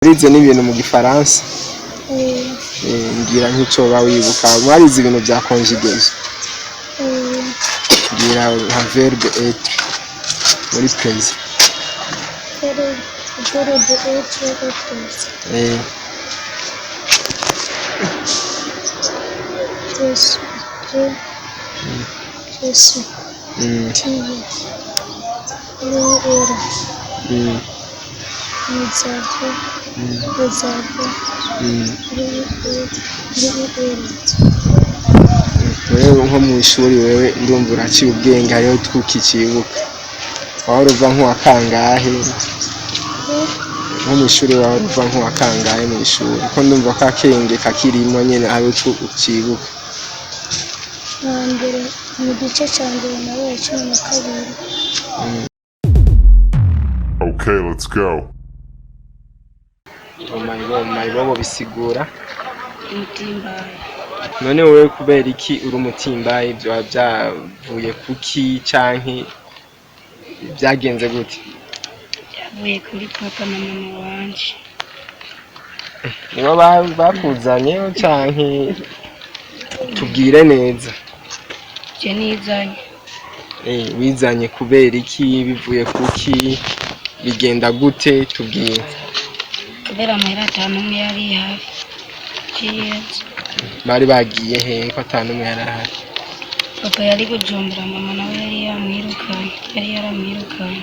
Bize n'ibintu mu gifaransa. Ngira nk'ico bawibuka mwarize ibintu bya conjugation. Ngira nka verbe être muri présent. Verbe être et présent. Je suis. Tu es. Nous érons. Nous avons. Nous avons. Wewe nko mu ishuri wewe ndumva uraciye ubwenge hariho twukicibuka. Wahora uva nk'uwa kangahe? Nko mu ishuri wahora uva nk'uwa kangahe mu ishuri? Ko ndumva ko akenge kakirimo nyene hariho twucibuka. Mbere mu gice cya mbere nabaye 12. Okay, let's go. Mayibobo bisigura Umutimbayi. none wewe kubera iki uri umutimbayi byo byavuye kuki canke byagenze gute? Byavuye kuri papa na mama wanje. Nibo bakuzanye canke tubwire neza? Je nizanye. Wizanye kubera iki bivuye kuki bigenda gute tubwire? Kubera amahera atanu umwe yari hafi. Bari bagiye he ko atanu umwe yari ahari? Papa yari Bujumbura, mama nawe yari yaramwirukanye.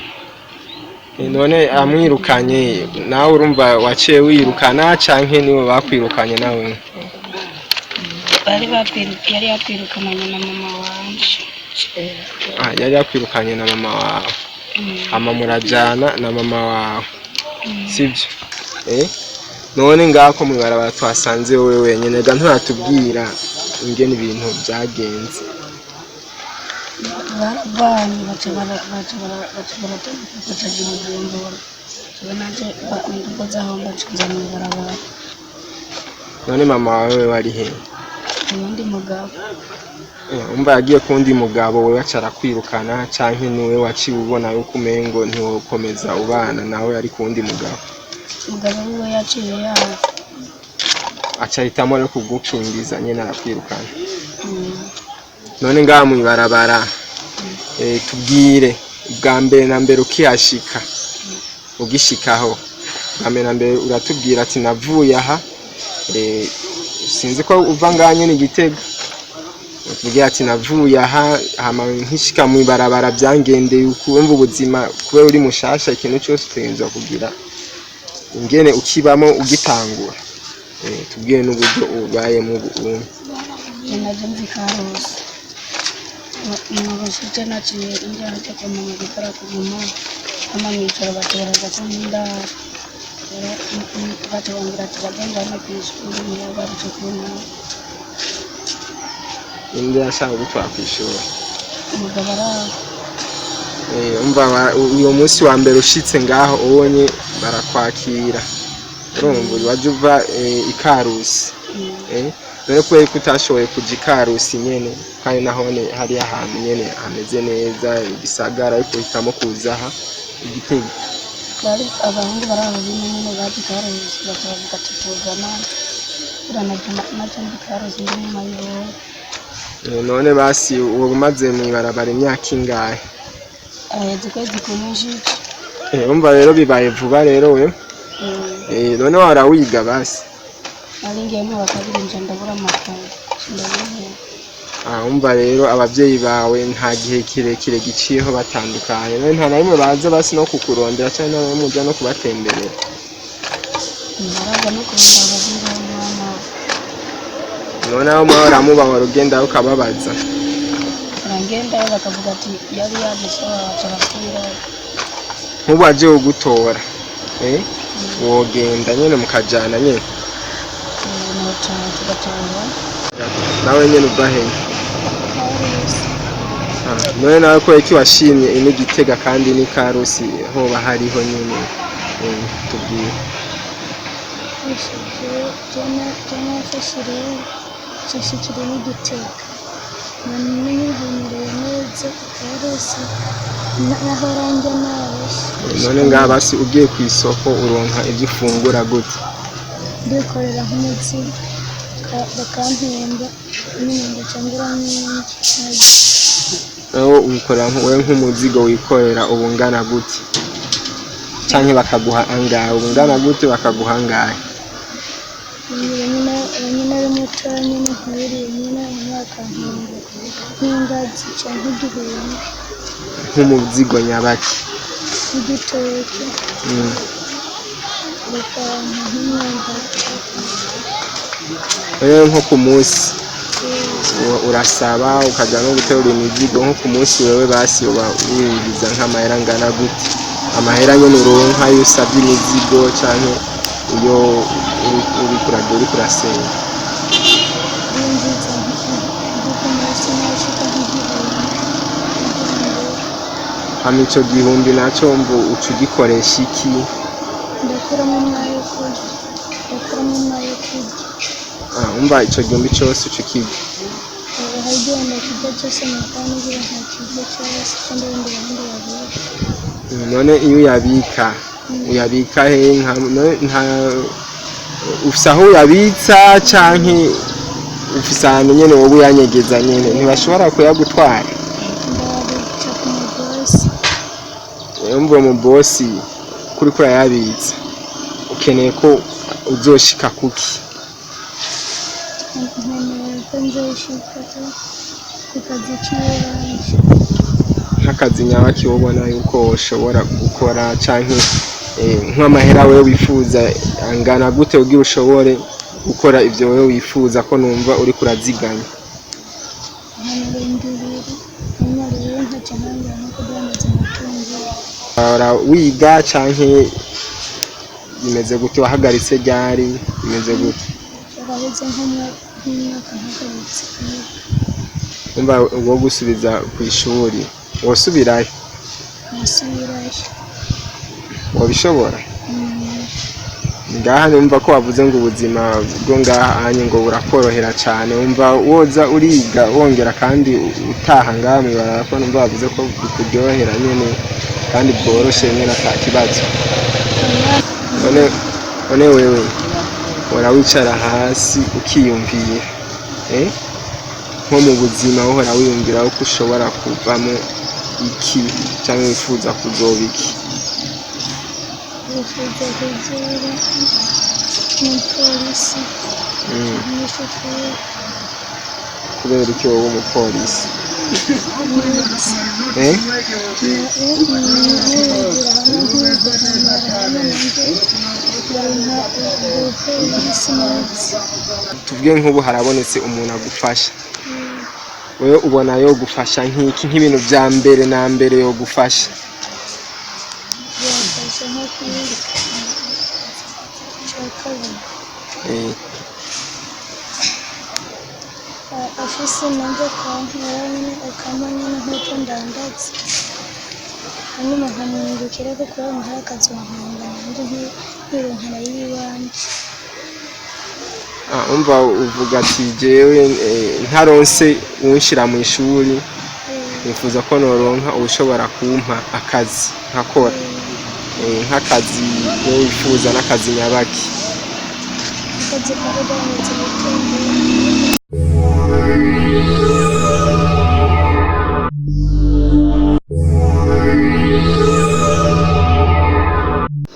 None amwirukanye nawe urumva waciye wirukana canke niwe bakwirukanye nawe? Yari yakwirukanye na mama wanje. Yari yakwirukanye na mama wawe. Ama murajana na mama wawe. Sivyo? None ngako mwibarabara twasanze wowe wenyene ga nturatubwira ingene ibintu byagenze. Bani bacabara Bujumbura. Tubonaje bakunduza aho bacinza mwibarabara. None mama wawe wari he? Undi mugabo. Umva yagiye kundi mugabo wewe acara kwirukana canke niwe waciye ubona yuko umengo ntiwokomeza ubana nawe ari kundi mugabo? Mugabo wiwe yaciye yaho. Acahitamo no kugucungiza nyene arakwirukana. None ngaha mwibarabara tubwire bwa mbere na mbere ukihashika ugishikaho bwa mbere na mbere uratubwira ati navuye aha sinzi ko uva ngaha nyene Gitega. Utubwira ati navuye aha hama nkishika mwibarabara byangendeye ukumva ubuzima kubera uri mushasha ikintu cyose utenza kugira ingene ukibamo ugitangura. Tubwire n'uburyo ubayemo ubu. Naje mvikarusi. Mwabashije naciye injana cyo kumenya gukora kuguma. Kama mwicaro bateraga ko ndara. Batongera tubagenda no kwishuri niyo baruje kubona. Inde yashaka gutwara kwishuri. Umugabo araho. Umva uyo munsi wa mbere ushitse ngaho ubonye barakwakira. Urumva waje uva ikarusi. None kubera ko utashoboye kuja ikarusi nyene kandi nahone hari ahantu nyene hameze neza ibisagara ariko hitamo kuza aha Gitega. Bari abahungu baraho nyene baje ikarusi bakavuga tutuzana. Uranaje ikarusi ndi mu mayo. None basi uwo umaze mwibarabara imyaka ingahe? Aheze kwezi kumujije. Umva rero bibaye vuba rero we. None warawiga basi? Alingiye mu bakabiri nje ndabura amakaye. Umva rero abavyeyi bawe nta gihe kirekire giciyeho batandukanye. None nta narimwe baza basi no kukurondera cyane nawe muja no kubatemberera. Naraga no kurondera abana. None aho mwahora muba rugenda ukababaza? Arangenda bakavuga ati yari yaje sawa acarasubira. Nkubu aje ugutora. Wogenda nyene mukajana nyene. Nawe nyene ubahenya. None nawe ko iki washimye ini Gitega kandi ni karusi hoba hariho nyene tubwire. Jana fashire ni Gitega. Namenye neza karusi nahora njya nawe. none ngaha basi ugiye ku isoko uronka ibyo ufungura gute? Ndikorera nk'umutsima bakampemba n'ibintu cyangwa nyinshi. Nawe ukorera wowe nk'umuzigo wikorera ubungana gute? Canke bakaguha angahe? Ubungana gute bakaguha angahe? nyine ari muto nyine nkuriye nyine umwaka nk'ingazi cyangwa igihumbi. Nk'umuzigo nyabaki? Igitoki. Bakampa nk'imyumbati. Nko ku munsi urasaba ukajya no guterura imizigo, nko ku munsi wewe basi uba winjiza nk'amahera angana gute? Amahera nyine uronka iyo usabye imizigo canke iyo uri kurasenga? Winjiza ku munsi nashika nk'igihumbi. Hama ico gihumbi naco mvu uca ugikoresha iki? Ndakuramo umwayo kurya. Umva ico gihumbi cose uca ukirya? Harigenda kurya cyose nakora n'igira nta kirya cyose kandi ubundi babiri. None iyo uyabika he? Ufise aho uyabitsa canke ufise ahantu nyene wowe uyanyegeza nyene ntibashobora kuyagutwara? Ndabitsa ku mugosi. Umva mu bosi kuri urayabitsa ukeneye ko uzoshika kuki? Nkeneye ko nzoshika ku kazi k'iwanje. Nk'akazi nyabaki ubona yuko ushobora gukora canke nk'amahera wewe wifuza angana gute ugira ushobore gukora ivyo wewe wifuza ko numva uri kuraziganya? Wiga canke bimeze gute? Wahagaritse ryari? Bimeze gute? Baraheze nk'umwaka mpagaritse. Umva uwo gusubiza ku ishuri wosubirayo? Nasubirayo. Wabishobora? Ngaha numva ko wavuze ngo ubuzima bwo ngaha anye ngo burakorohera cyane, umva woza uriga wongera kandi utaha ngaha mwibarabara ko numva wavuze ko bikuryohera nyene kandi bworoshe nyene ata kibazo. None wewe ora wicara hasi ukiyumvira nko mu buzima uhora wiyumvira ko ushobora kuvamo iki cyangwa wifuza kuzoba iki? Wifuza kuzoba umupolisi. Umushoferi. Kubera iki wowe umupolisi? Tuvuge nk'ubu harabonetse umuntu agufasha, wewe ubona yo gufasha nk'iki, nk'ibintu bya mbere na mbere yo gufasha? Yafasha nko kwiga afise nanjye akankora nyine akama nyine nk'uko ndandatse, hanyuma nkamwungukira ko kuba muhaye akazi wankanga nanjye nkironkera y'iwanje. Umva uvuga ati jewe ntaronse unshira mu ishuri nifuza ko noronka ushobora kumpa akazi nkakora nk'akazi wifuza n'akazi nyabaki? Akazi karudanitse gutembera.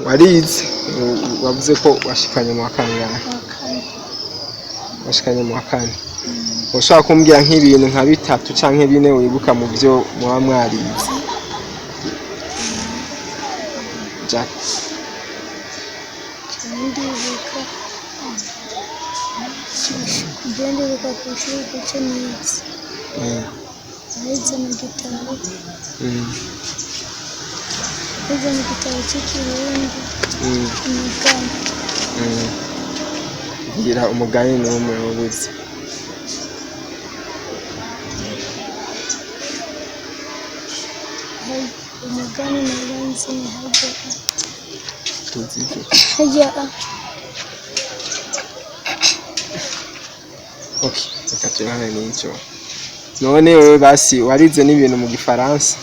Warize wavuze ko washikanye mu kangahe? Washikanye mu kane. Ushaka kumbwira nk'ibintu nka bitatu canke bine wibuka mu byo muba mwarize? Jack. Ndibuka ku ishuri kuko nize. Nize mu gitabo. Nize mu gitabo cy'ikirundi. Umugani. Gira umugani n'umwe wabuze. Umugani nabanze ni hajya. Tuzize. Hajya. Okay, reka turahane n'icyo. None wewe basi warize n'ibintu mu Gifaransa?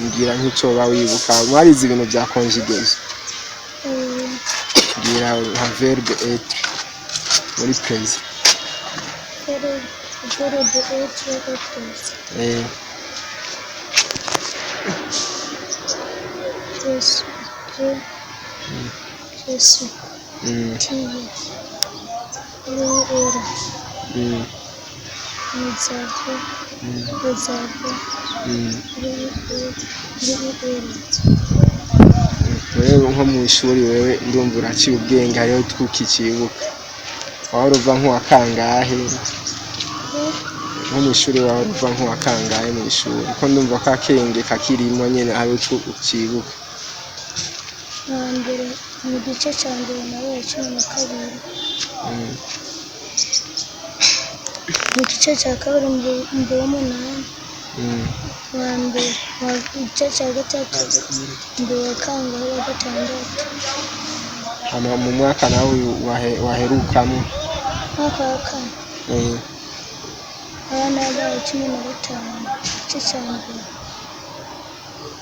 ngira nk'icyo wibuka warize ibintu bya conjugation ngira nka verbe être muri présent verbe être au présent. Je suis. Tu es. Il era. Nous avons. Wewe nko mu ishuri wewe ndumva uraciye ubwenge hariho twukikibuka wahora uva nk'uwa kangahe nko mu ishuri wahora uva nk'uwa kangahe mu ishuri ko ndumva ko akenge kakirimo nyene hariho twukibuka mbere mu gice cya mbere nabaye 12 mu gice cya kabiri mbere 8 wa mbere mu gice cya gatatu mbere wa kangahe wa gatandatu mu mwaka nawe waherukamo mwaka wa kane abana babaye 15 igice cya mbere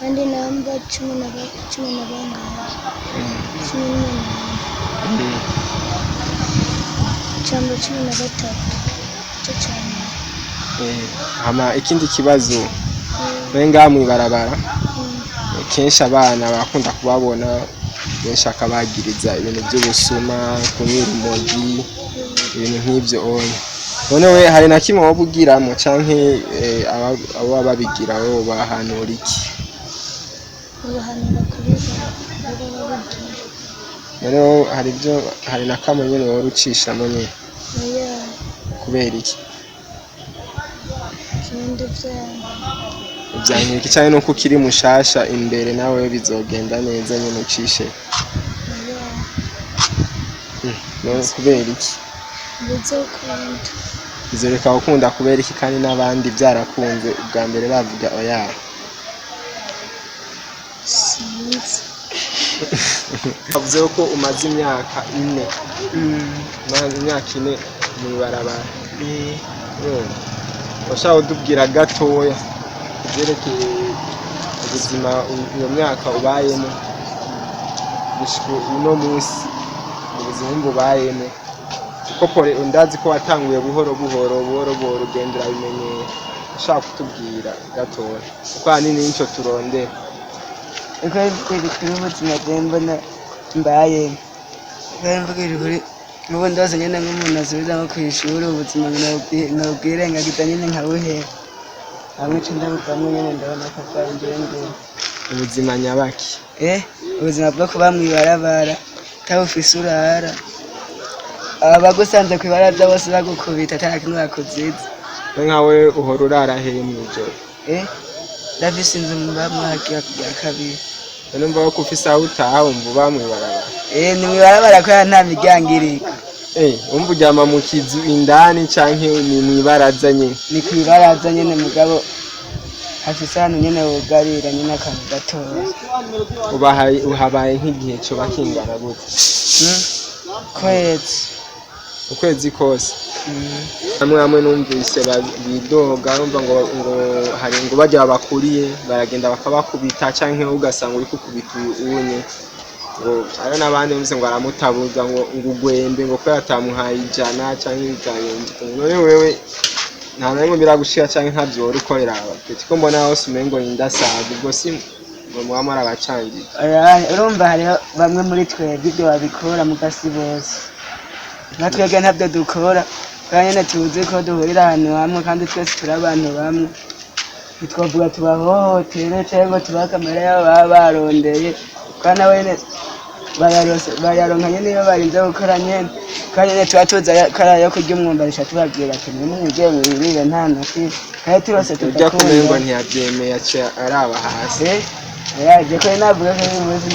kandi namba 10 cyangwa 13 igice cya mbere. Hama ikindi kibazo wenga mwibarabara kenshi abana bakunda kubabona benshi akabagiriza ibintu by'ubusuma kunyira umogi ibintu nk'ibyo none we hari na kimwe wabugiramo canke abo babigira wo bahanura iki bahanura kubiza rero hari na kamwe nyene worucishamo nyene kubera iki Vyankiki cyane nuko ukiri mushasha imbere nawe bizogenda neza nyene ucishe no kubera iki bizoreka gukunda kubera iki kandi n'abandi byarakunze ubwa mbere bavuga oya sinzi avuze ko umaze imyaka 4 imyaka 4 mwibarabara washaka udubwira gatoya byerekeye ubuzima iyo myaka ubayemo gushika uno munsi ubuzima mbubayemo kuko ndazi ko watanguye buhoro ugendera bimenyeye ushaka kutubwira gatoya kuko hanini nico turondera kuri ubuzima bwembona mbaye kuri nubundi ndaza nyene nk'umuntu asubiza nko kw'ishuri ubuzima nobwirengagiza nyene nkabuhera hamwe co ndabuvamwo nyene ndabona ko bwanjye ubuzima nyabaki ubuzima bwo kuba mwibarabara utabufise urara abagusanze kw'ibaraza bose bagukubita atana kimwe bakuziza nkawe uhora urara hehe mw'ijoro ndafise inzu mbamwo hakiya ya kabiri none mva ko ufise aho utaha wumva uba mwibarabara ni mwibarabara ko nta miryango iriko umva uryama mu kizu indani canke ni mwibaraza nyene ni kwibaraza nyene mugabo hafise hano nyene wugarira nyene akantu gatoya uhabaye nk'igihe co bakingana gute ukwezi kose hamwe numvise bidoga urumva ngo hari ngo bajya babakuriye baragenda bakabakubita canke ugasanga uri kukubita unye ngo ari n'abandi bumvise ngo aramutabuza ngo ugwembe ngo ko yatamuhaye 100 canke bitarenze none wewe nta namwe biragushira canke ntavyora ukorera abafite ko mbona hose umengo indasaga ubwo si ngo mwamara abacangiye urumva hari bamwe muri twebwe ibyo babikora mugasi bose natwebwe ntabyo dukora kandi nyene tuzi ko duhurira ahantu hamwe kandi twese turi abantu bamwe ntitwavuga tubahohotere cyangwa tubakamera yabo baba barondeye kandi wene bayaronka nyene iyo barinze gukora nyene kandi nyene tuba tuza karayo kurya umwumbarisha tubabwira ati nimwigeye mwirire nta naki kandi turose tujya kumengo ntiyabyemeye aca araba hasi yaje ko navuga ko umunsi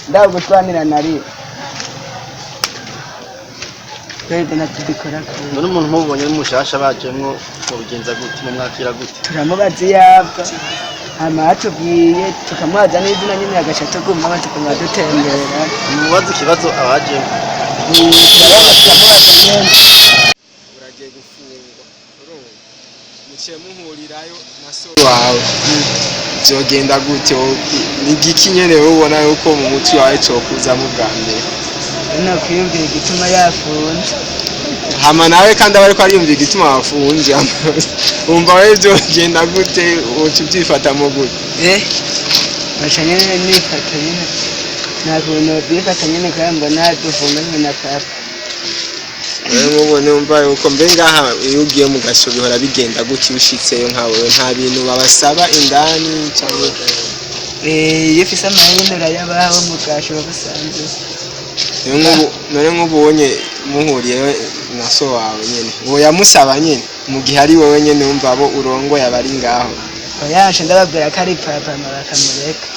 ndagutwanira nari twebwe natubikora none umuntu mubonye n'umushasha bajemwo mubigenza gute mumwakira gute turamubaza yabwa hama atubwiye tukamubaza n'izina nyine agaca tuguma tukanywa dutembera mubaza ikibazo abajemwo uragiye gufungwa urumva muciye muhurirayo na so wawe byogenda gute ni igiki nyene wowe ubona yuko mu mutwe wawe cokuzamo bwa mbere no kwiyumvira igituma yafunze hama nawe kandi aba ariko ariyumvira igituma wafunze wumva wewe byogenda gute woca ubyifatamo gute baca nyene nifata nyene nta kuntu byifata nyene kandi mbona dufunga nyene na papa mubone umva yuko mbe ngaha iyo ugiye mu gasho bihora bigenda gutya ushitseyo nkawe nta bintu babasaba indani cyangwa iyo ufise amahirwe urayabaho mu gasho bagusanze none nk'ubonye muhuriyeho na so wawe nyene uwo yamusaba nyene mu gihe ari wowe nyene wumva abo urongoye abari ngaho oya ndababwira ko ari papa bakamureka